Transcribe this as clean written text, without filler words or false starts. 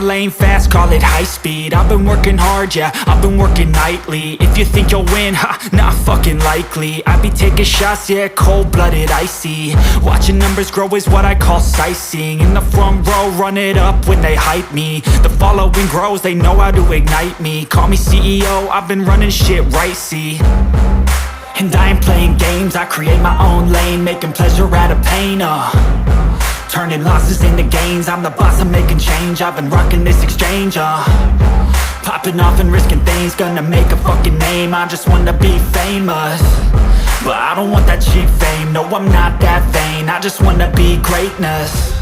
lane fast, call it high speed. I've been working hard, yeah, I've been working nightly. If you think you'll win, ha, not fucking likely. I be taking shots, yeah, cold-blooded, icy. Watching numbers grow is what I call sightseeing. In the front row, run it up when they hype me. The following grows, they know how to ignite me. Call me CEO, I've been running shit right, see. And I ain't playing games, I create my own lane, making pleasure out of pain, turning losses into gains. I'm the boss, I'm making change. I've been rocking this exchange, popping off and risking things. Gonna make a fucking name. I just wanna be famous, but I don't want that cheap fame. No, I'm not that vain. I just wanna be greatness.